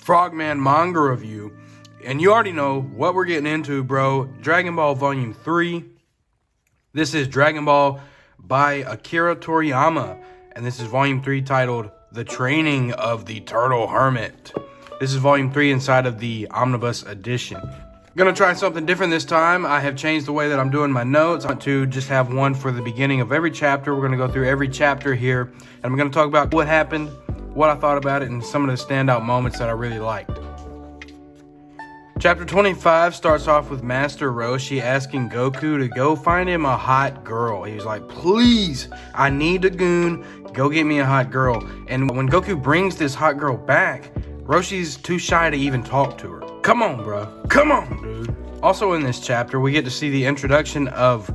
Frogman manga review. And you already know what we're getting into, bro. Dragon Ball Volume 3. This is Dragon Ball by Akira Toriyama. And this is Volume 3 titled The Training of the Turtle Hermit. This is Volume 3 inside of the Omnibus Edition. Gonna try something different this time. I have changed the way that I'm doing my notes. I want to just have one for the beginning of every chapter. We're gonna go through every chapter here. And I'm gonna talk about what happened, what I thought about it, and some of the standout moments that I really liked. Chapter 25 starts off with Master Roshi asking Goku to go find him a hot girl. He was like, please, I need a goon. Go get me a hot girl. And when Goku brings this hot girl back, Roshi's too shy to even talk to her. Come on, bro. Come on, dude. Also in this chapter, we get to see the introduction of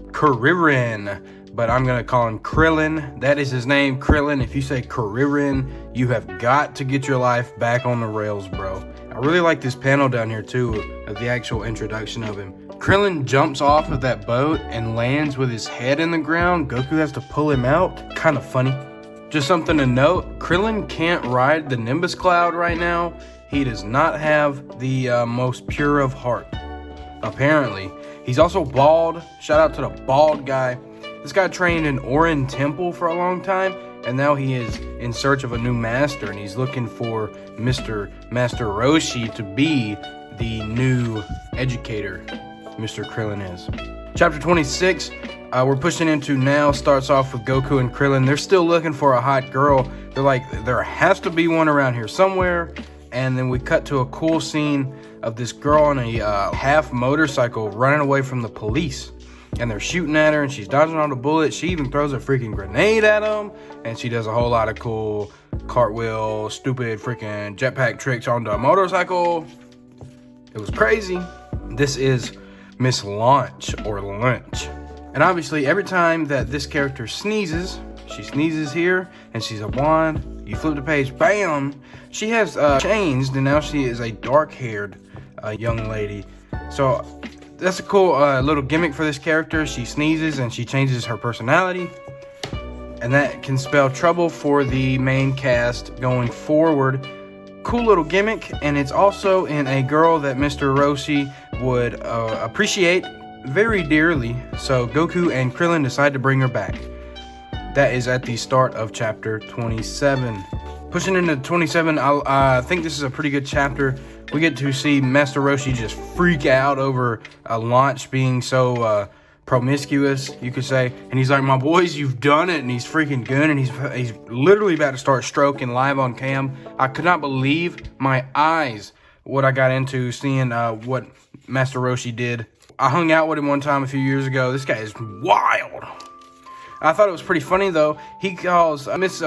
Kuririn, but I'm going to call him Krillin. That is his name, Krillin. If you say Kuririn, you have got to get your life back on the rails, bro. I really like this panel down here, too, of the actual introduction of him. Krillin jumps off of that boat and lands with his head in the ground. Goku has to pull him out. Kind of funny. Just something to note, Krillin can't ride the Nimbus Cloud right now. He does not have the most pure of heart, apparently. He's also bald. Shout out to the bald guy. This guy trained in Orin Temple for a long time, and now he is in search of a new master, and he's looking for Master Roshi to be the new educator Mr. Krillin is. Chapter 26, we're pushing into now, starts off with Goku and Krillin. They're still looking for a hot girl. They're like, there has to be one around here somewhere. And then we cut to a cool scene of this girl on a half motorcycle running away from the police. And they're shooting at her, and she's dodging all the bullets. She even throws a freaking grenade at them. And she does a whole lot of cool cartwheel, stupid freaking jetpack tricks on the motorcycle. It was crazy. This is Miss Launch, or Lunch. And obviously, every time that this character sneezes, she sneezes here, and she's a blonde. You flip the page, bam! She has changed, and now she is a dark-haired young lady. So that's a cool little gimmick for this character. She sneezes, and she changes her personality. And that can spell trouble for the main cast going forward. Cool little gimmick, and it's also in a girl that Mr. Roshi would appreciate very dearly. So Goku and Krillin decide to bring her back. That is at the start of chapter 27. Pushing into 27, I think this is a pretty good chapter. We get to see Master Roshi just freak out over a Launch being so promiscuous, you could say. And he's like, my boys, you've done it. And he's freaking good. And he's literally about to start stroking live on cam. I could not believe my eyes what I got into seeing what Master Roshi did. I hung out with him one time a few years ago. This guy is wild. I thought it was pretty funny, though. He calls, Miss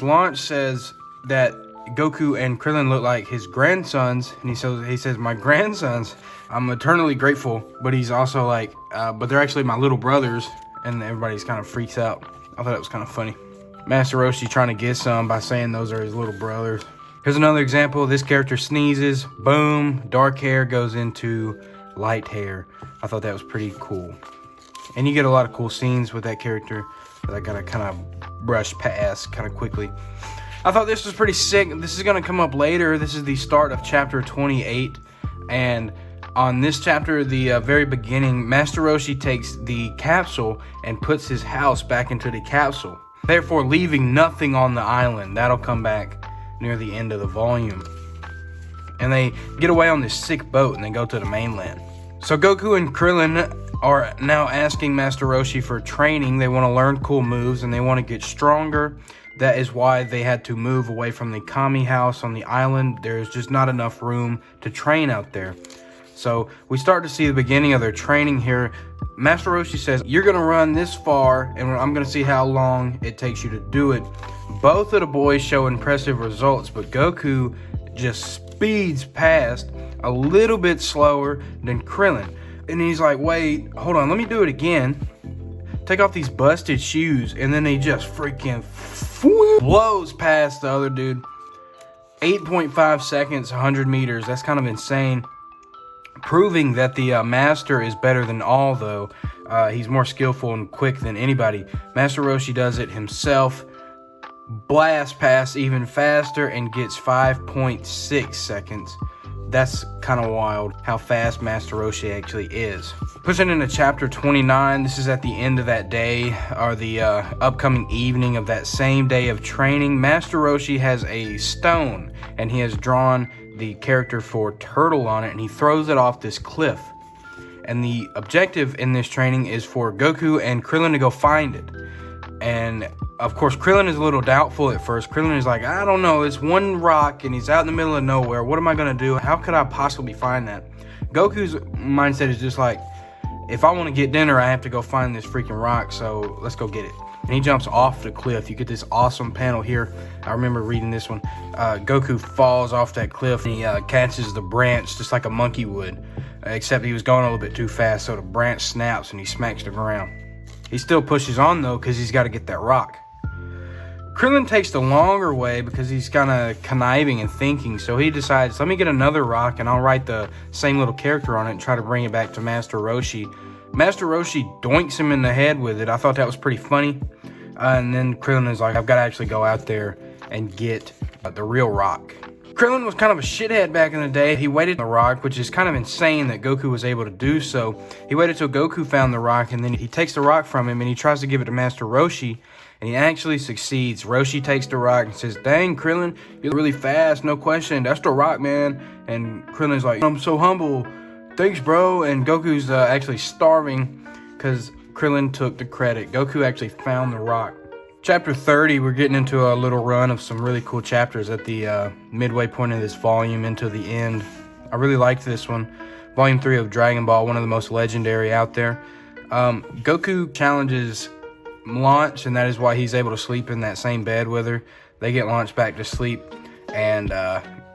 Launch says that Goku and Krillin look like his grandsons. And he says, my grandsons. I'm eternally grateful. But he's also like, but they're actually my little brothers. And everybody's kind of freaks out. I thought it was kind of funny. Master Roshi trying to get some by saying those are his little brothers. Here's another example. This character sneezes. Boom. Dark hair goes into light hair. I thought that was pretty cool. And you get a lot of cool scenes with that character that I gotta kind of brush past kind of quickly. I thought this was pretty sick. This is gonna come up later. This is the start of chapter 28. And on this chapter, the very beginning, Master Roshi takes the capsule and puts his house back into the capsule, therefore leaving nothing on the island. That'll come back near the end of the volume. And they get away on this sick boat and they go to the mainland. So Goku and Krillin are now asking Master Roshi for training. They want to learn cool moves and they want to get stronger. That is why they had to move away from the Kami house on the island. There's just not enough room to train out there. So we start to see the beginning of their training here. Master Roshi says, you're going to run this far and I'm going to see how long it takes you to do it. Both of the boys show impressive results, but Goku just speeds past a little bit slower than Krillin. And he's like, wait, hold on, let me do it again. Take off these busted shoes. And then he just freaking blows past the other dude. 8.5 seconds, 100 meters. That's kind of insane. Proving that the master is better than all, though. He's more skillful and quick than anybody. Master Roshi does it himself. blasts past even faster and gets 5.6 seconds. That's kind of wild how fast Master Roshi actually is. Pushing into chapter 29, this is at the end of that day, or the upcoming evening of that same day of training. Master Roshi has a stone, and he has drawn the character for Turtle on it, and he throws it off this cliff. And the objective in this training is for Goku and Krillin to go find it. And of course, Krillin is a little doubtful at first. Krillin is like, I don't know, it's one rock and he's out in the middle of nowhere. What am I gonna do? How could I possibly find that? Goku's mindset is just like, if I want to get dinner, I have to go find this freaking rock, so let's go get it. And he jumps off the cliff. You get this awesome panel here. I remember reading this one. Goku falls off that cliff and he catches the branch just like a monkey would, except he was going a little bit too fast, so the branch snaps and he smacks the ground. He still pushes on though because he's got to get that rock. Krillin takes the longer way because he's kind of conniving and thinking, so he decides, let me get another rock and I'll write the same little character on it and try to bring it back to Master Roshi. Master Roshi doinks him in the head with it. I thought that was pretty funny. And then Krillin is like, I've got to actually go out there and get the real rock. Krillin was kind of a shithead back in the day. He waited on the rock, which is kind of insane that Goku was able to do so. He waited till Goku found the rock, and then he takes the rock from him and he tries to give it to Master Roshi, and he actually succeeds. Roshi takes the rock and says, dang, Krillin, you're really fast, no question. That's the rock, man. And Krillin's like, I'm so humble. Thanks, bro. And Goku's actually starving because Krillin took the credit. Goku actually found the rock. Chapter 30, we're getting into a little run of some really cool chapters at the midway point of this volume into the end. I really liked this one. Volume 3 of Dragon Ball, one of the most legendary out there. Goku challenges Launch, and that is why he's able to sleep in that same bed with her. They get Launch back to sleep, and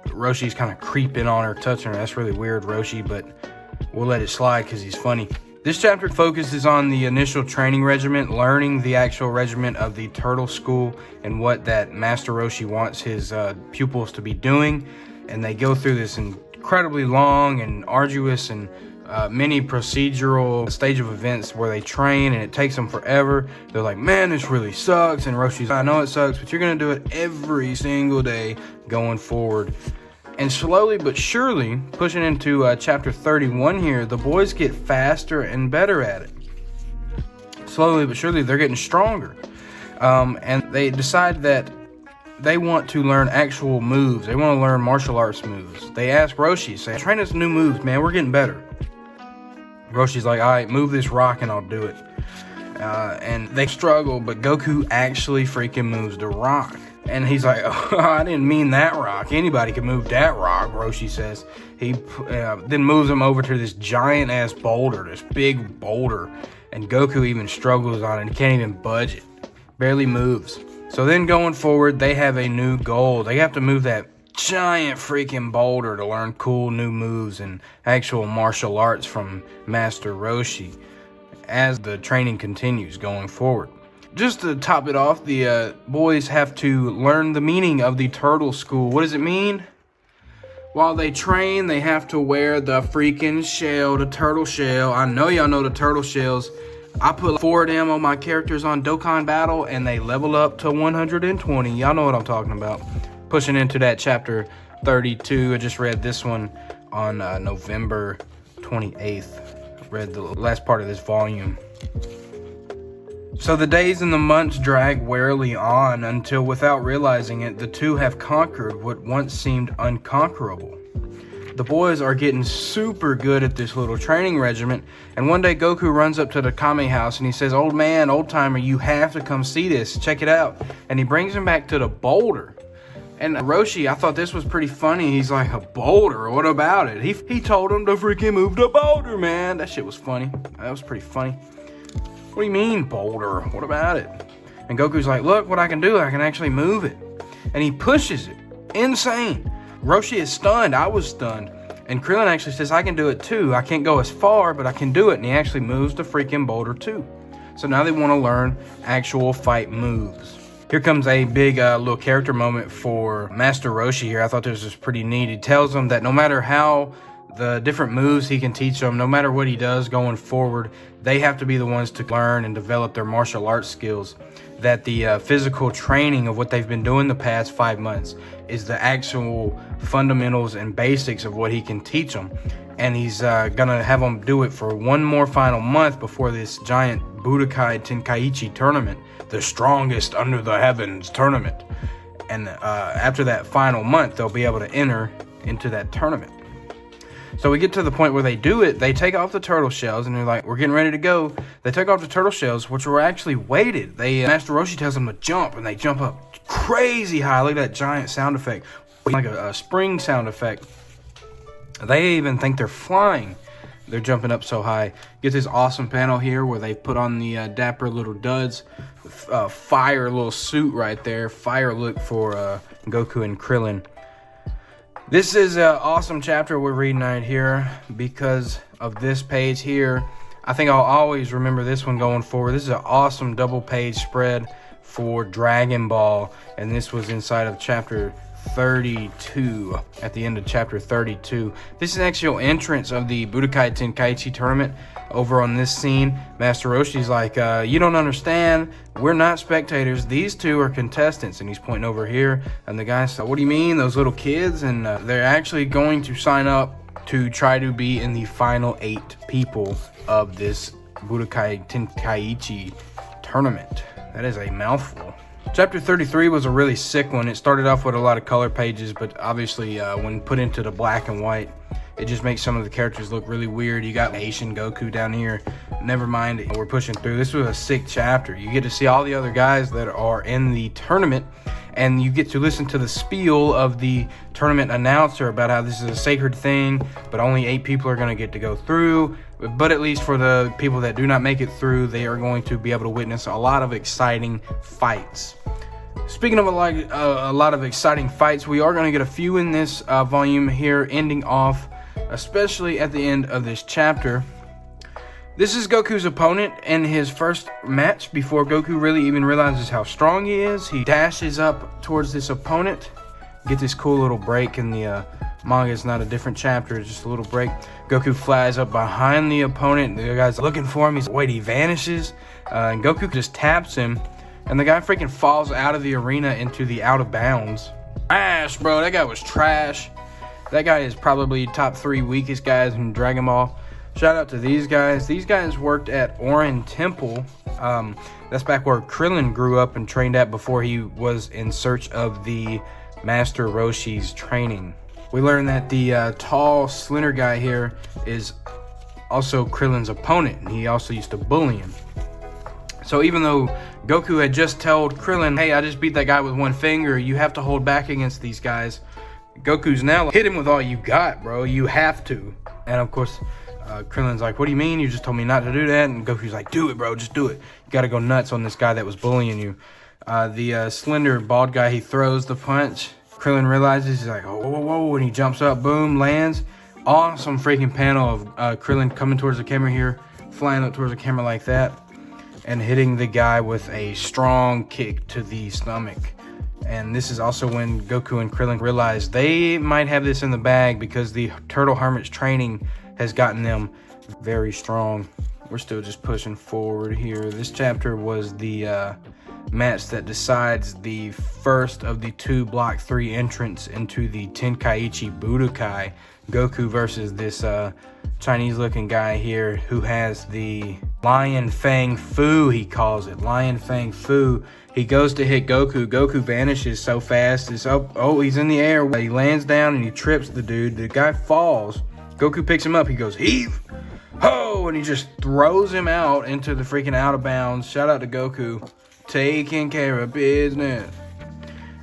Roshi's kind of creeping on her, touching her. That's really weird, Roshi, but we'll let it slide because he's funny. This chapter focuses on the initial training regiment, learning the actual regiment of the Turtle School and what that Master Roshi wants his pupils to be doing. And they go through this incredibly long and arduous and many procedural stage of events where they train, and it takes them forever. They're like, man, this really sucks. And Roshi's, I know it sucks, but you're going to do it every single day going forward. And slowly but surely, pushing into chapter 31 here, the boys get faster and better at it. Slowly but surely, they're getting stronger. And they decide that they want to learn actual moves. They want to learn martial arts moves. They ask Roshi, say, train us new moves, man. We're getting better. Roshi's like, all right, move this rock and I'll do it. And they struggle, but Goku actually freaking moves the rock. And he's like, oh, I didn't mean that rock. Anybody can move that rock, Roshi says. He then moves him over to this giant-ass boulder, this big boulder. And Goku even struggles on it. He can't even budge it. Barely moves. So then going forward, they have a new goal. They have to move that giant freaking boulder to learn cool new moves and actual martial arts from Master Roshi as the training continues going forward. Just to top it off, the boys have to learn the meaning of the Turtle School. What does it mean? While they train, they have to wear the freaking shell, the turtle shell. I know y'all know the turtle shells. I put 4 of them on my characters on Dokkan Battle, and they level up to 120. Y'all know what I'm talking about. Pushing into that chapter 32. I just read this one on November 28th. Read the last part of this volume. So the days and the months drag wearily on until, without realizing it, the two have conquered what once seemed unconquerable. The boys are getting super good at this little training regiment, and one day Goku runs up to the Kame house and he says, old man, old timer, you have to come see this, check it out. And he brings him back to the boulder. And Roshi, I thought this was pretty funny. He's like, a boulder? What about it? He told him to freaking move the boulder, man. That shit was funny. That was pretty funny. What do you mean, boulder? What about it? And Goku's like, look what I can do. I can actually move it. And he pushes it. Insane. Roshi is stunned. I was stunned. And Krillin actually says, I can do it too. I can't go as far, but I can do it. And he actually moves the freaking boulder too. So now they want to learn actual fight moves. Here comes a big little character moment for Master Roshi here. I thought this was pretty neat. He tells them that no matter how the different moves he can teach them. No matter what he does going forward, they have to be the ones to learn and develop their martial arts skills. That the physical training of what they've been doing the past 5 months is the actual fundamentals and basics of what he can teach them. And he's gonna have them do it for one more final month before this giant Budokai Tenkaichi tournament, the strongest under the heavens tournament. And after that final month, they'll be able to enter into that tournament. So we get to the point where they do it. They take off the turtle shells, and they're like, we're getting ready to go. They take off the turtle shells, which were actually weighted. Master Roshi tells them to jump, and they jump up crazy high. Look at that giant sound effect, like a spring sound effect. They even think they're flying. They're jumping up so high. Get this awesome panel here where they put on the dapper little duds. Fire little suit right there. Fire look for Goku and Krillin. This is an awesome chapter we're reading right here because of this page here. I think I'll always remember this one going forward. This is an awesome double page spread for Dragon Ball, and this was inside of chapter 32, at the end of chapter 32. This is the actual entrance of the Budokai Tenkaichi tournament. Over on this scene, Master Roshi's like, you don't understand, we're not spectators, these two are contestants. And he's pointing over here, and the guy's like, what do you mean, those little kids? And they're actually going to sign up to try to be in the final 8 people of this Budokai Tenkaichi tournament. That is a mouthful. Chapter 33 was a really sick one. It started off with a lot of color pages, but obviously when put into the black and white, it just makes some of the characters look really weird. You got Asian Goku down here. Never mind, we're pushing through. This was a sick chapter. You get to see all the other guys that are in the tournament, and you get to listen to the spiel of the tournament announcer about how this is a sacred thing, but only 8 people are going to get to go through. But at least for the people that do not make it through, they are going to be able to witness a lot of exciting fights. Speaking of a lot of exciting fights, we are going to get a few in this volume here, ending off, especially at the end of this chapter. This is Goku's opponent in his first match before Goku really even realizes how strong he is. He dashes up towards this opponent. Get this cool little break in the manga. It's not a different chapter, it's just a little break. Goku flies up behind the opponent. The guy's looking for him. He's wait, he vanishes. And Goku just taps him. And the guy freaking falls out of the arena into the out of bounds. Trash, bro. That guy was trash. That guy is probably top 3 weakest guys in Dragon Ball. Shout out to these guys. These guys worked at Orin Temple. That's back where Krillin grew up and trained at before he was in search of the Master Roshi's training. We learned that the tall, slender guy here is also Krillin's opponent, and he also used to bully him. So even though Goku had just told Krillin, hey, I just beat that guy with one finger, you have to hold back against these guys, Goku's now like, hit him with all you got, bro. You have to. And of course, Krillin's like, what do you mean? You just told me not to do that. And Goku's like, do it, bro. Just do it. You got to go nuts on this guy that was bullying you. The slender, bald guy, he throws the punch. Krillin realizes, he's like, oh, whoa, whoa, and he jumps up, boom, lands. Awesome freaking panel of Krillin coming towards the camera here, flying up towards the camera like that, and hitting the guy with a strong kick to the stomach. And this is also when Goku and Krillin realize they might have this in the bag because the Turtle Hermit's training has gotten them very strong. We're still just pushing forward here. This chapter was the match that decides the first of the 2 Block 3 entrants into the Tenkaichi Budokai. Goku versus this Chinese looking guy here who has the Lion Fang Fu, he calls it. Lion Fang Fu. He goes to hit Goku. Goku vanishes so fast. It's oh, he's in the air. He lands down and he trips the dude. The guy falls. Goku picks him up. He goes, heave, ho, and he just throws him out into the freaking out of bounds. Shout out to Goku. Taking care of business.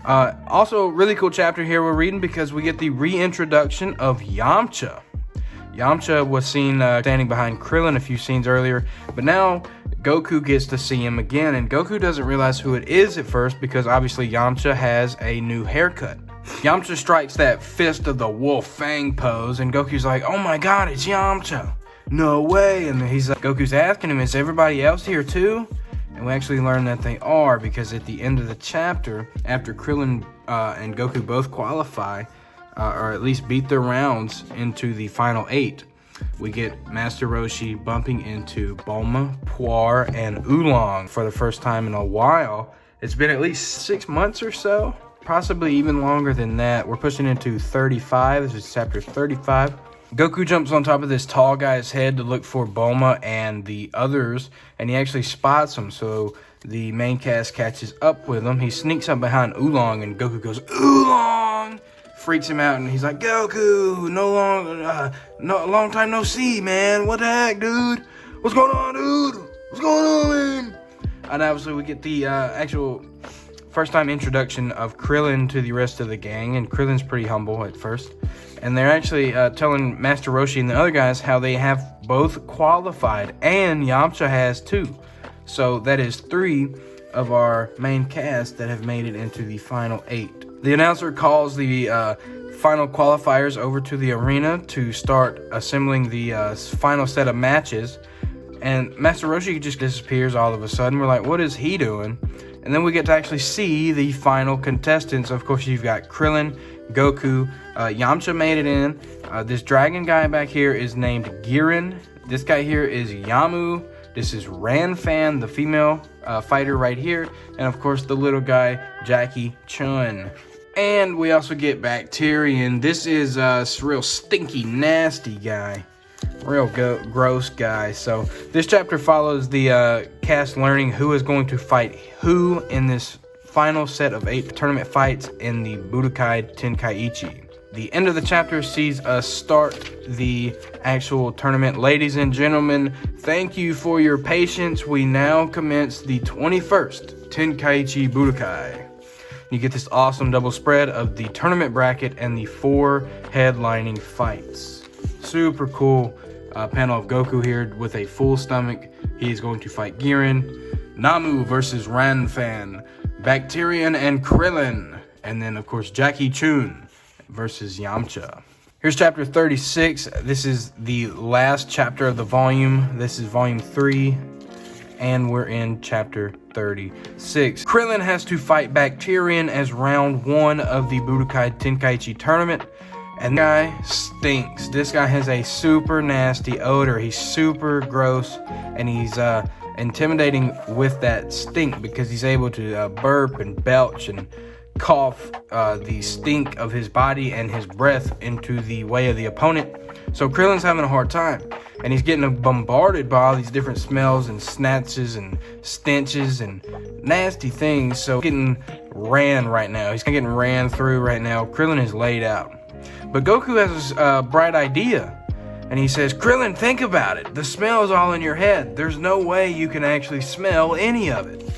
Also, really cool chapter here we're reading because we get the reintroduction of Yamcha. Yamcha was seen standing behind Krillin a few scenes earlier, but now Goku gets to see him again, and Goku doesn't realize who it is at first because obviously Yamcha has a new haircut. Yamcha strikes that fist of the wolf fang pose, and Goku's like, oh my god, it's Yamcha. No way. And he's like, Goku's asking him, is everybody else here too? And we actually learn that they are, because at the end of the chapter, after Krillin and Goku both qualify, or at least beat their rounds into the final 8. We get Master Roshi bumping into Bulma, Puar, and Oolong for the first time in a while. It's been at least 6 months or so, possibly even longer than that. We're pushing into 35. This is chapter 35. Goku jumps on top of this tall guy's head to look for Bulma and the others, and he actually spots them, so the main cast catches up with him. He sneaks up behind Oolong, and Goku goes, "Oolong!" Freaks him out, and he's like, "Goku, long time no see, man. What the heck, dude? What's going on, dude? What's going on, man?" And obviously we get the actual first time introduction of Krillin to the rest of the gang, and Krillin's pretty humble at first. And they're actually telling Master Roshi and the other guys how they have both qualified, and Yamcha has too. So that is 3 of our main cast that have made it into the final 8. The announcer calls the final qualifiers over to the arena to start assembling the final set of matches. And Master Roshi just disappears all of a sudden. We're like, what is he doing? And then we get to actually see the final contestants. Of course, you've got Krillin, Goku, Yamcha made it in. This dragon guy back here is named Girin. This guy here is Yamu. This is Ranfan, the female fighter right here. And of course, the little guy, Jackie Chun. And we also get Bacterian. This is a real stinky, nasty guy. Real gross guy. So this chapter follows the cast learning who is going to fight who in this final set of 8 tournament fights in the Budokai Tenkaichi. The end of the chapter sees us start the actual tournament. Ladies and gentlemen, thank you for your patience. We now commence the 21st Tenkaichi Budokai. You get this awesome double spread of the tournament bracket and the 4 headlining fights. Super cool panel of Goku here with a full stomach. He is going to fight Girin, Namu versus Ranfan, Bacterian and Krillin, and then of course Jackie Chun versus Yamcha. Here's chapter 36. This is the last chapter of the volume. This is volume 3, and we're in chapter 36. Krillin has to fight Bacterian as round 1 of the Budokai Tenkaichi tournament. And the guy stinks. This guy has a super nasty odor. He's super gross, and he's intimidating with that stink because he's able to burp and belch and cough the stink of his body and his breath into the way of the opponent. So Krillin's having a hard time, and he's getting bombarded by all these different smells and snatches and stenches and nasty things. So getting ran right now. He's getting ran through right now. Krillin is laid out. But Goku has a bright idea, and he says, "Krillin, think about it. The smell is all in your head. There's no way you can actually smell any of it.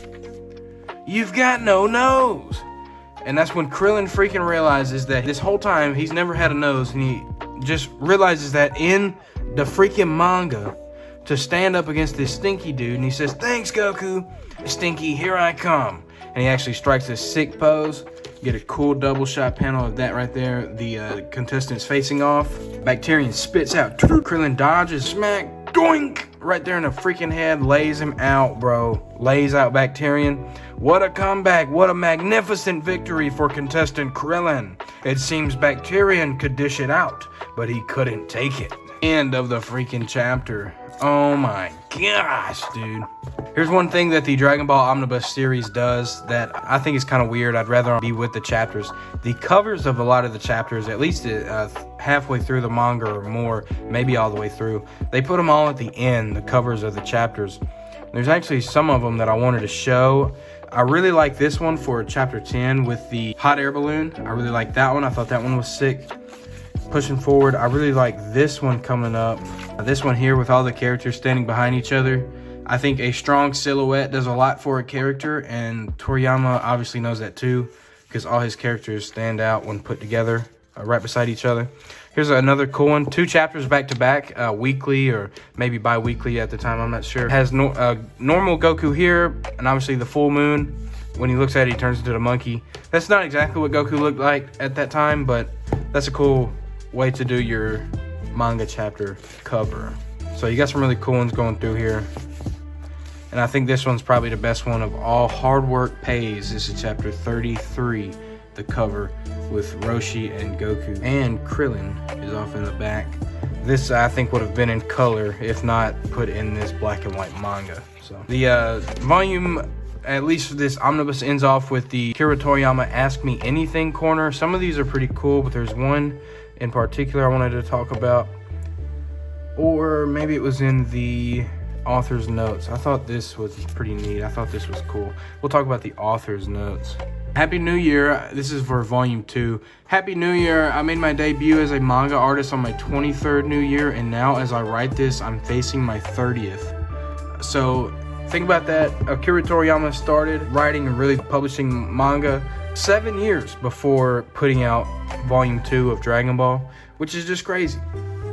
You've got no nose." And that's when Krillin freaking realizes that this whole time he's never had a nose, and he just realizes that in the freaking manga to stand up against this stinky dude, and he says, "Thanks, Goku. Stinky, here I come." And he actually strikes a sick pose. Get a cool double shot panel of that right there. The contestants facing off. Bacterian spits out. Krillin dodges, smack, doink, right there in the freaking head. Lays him out, bro. Lays out Bacterian. What a comeback. What a magnificent victory for contestant Krillin. It seems Bacterian could dish it out, but he couldn't take it. End of the freaking chapter. Oh my gosh, dude. Here's one thing that the Dragon Ball Omnibus series does that I think is kind of weird. I'd rather be with the chapters. The covers of a lot of the chapters, at least halfway through the manga or more, maybe all the way through, they put them all at the end, the covers of the chapters. There's actually some of them that I wanted to show. I really like this one for chapter 10 with the hot air balloon. I really like that one. I thought that one was sick. Pushing forward, I really like this one coming up. This one here with all the characters standing behind each other. I think a strong silhouette does a lot for a character, and Toriyama obviously knows that too, because all his characters stand out when put together right beside each other. Here's another cool one. 2 chapters back to back, weekly or maybe bi-weekly at the time, I'm not sure. Has normal Goku here, and obviously the full moon. When he looks at it, he turns into the monkey. That's not exactly what Goku looked like at that time, but that's a cool way to do your manga chapter cover. So you got some really cool ones going through here. And I think this one's probably the best one of all. Hard work pays. This is chapter 33, the cover. with Roshi and Goku. And Krillin is off in the back. This, I think, would have been in color if not put in this black and white manga. So the volume, at least for this omnibus, ends off with the Akira Toriyama Ask Me Anything corner. Some of these are pretty cool, but there's one in particular I wanted to talk about. Or maybe it was in the author's notes. I thought this was pretty neat. I thought this was cool. We'll talk about the author's notes. Happy New Year. This is for volume 2. Happy New Year. I made my debut as a manga artist on my 23rd New Year, and now as I write this, I'm facing my 30th. So think about that. Akira Toriyama started writing and really publishing manga 7 years before putting out volume 2 of Dragon Ball, which is just crazy.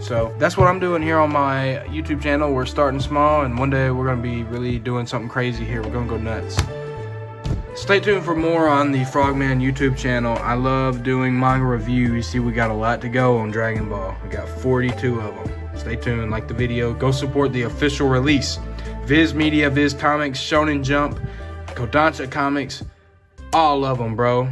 So that's what I'm doing here on my YouTube channel. We're starting small, and one day we're going to be really doing something crazy here. We're going to go nuts. Stay tuned for more on the Frogman YouTube channel. I love doing manga reviews. See, we got a lot to go on Dragon Ball. We got 42 of them. Stay tuned, like the video. Go support the official release. Viz Media, Viz Comics, Shonen Jump, Kodansha Comics. All of them, bro.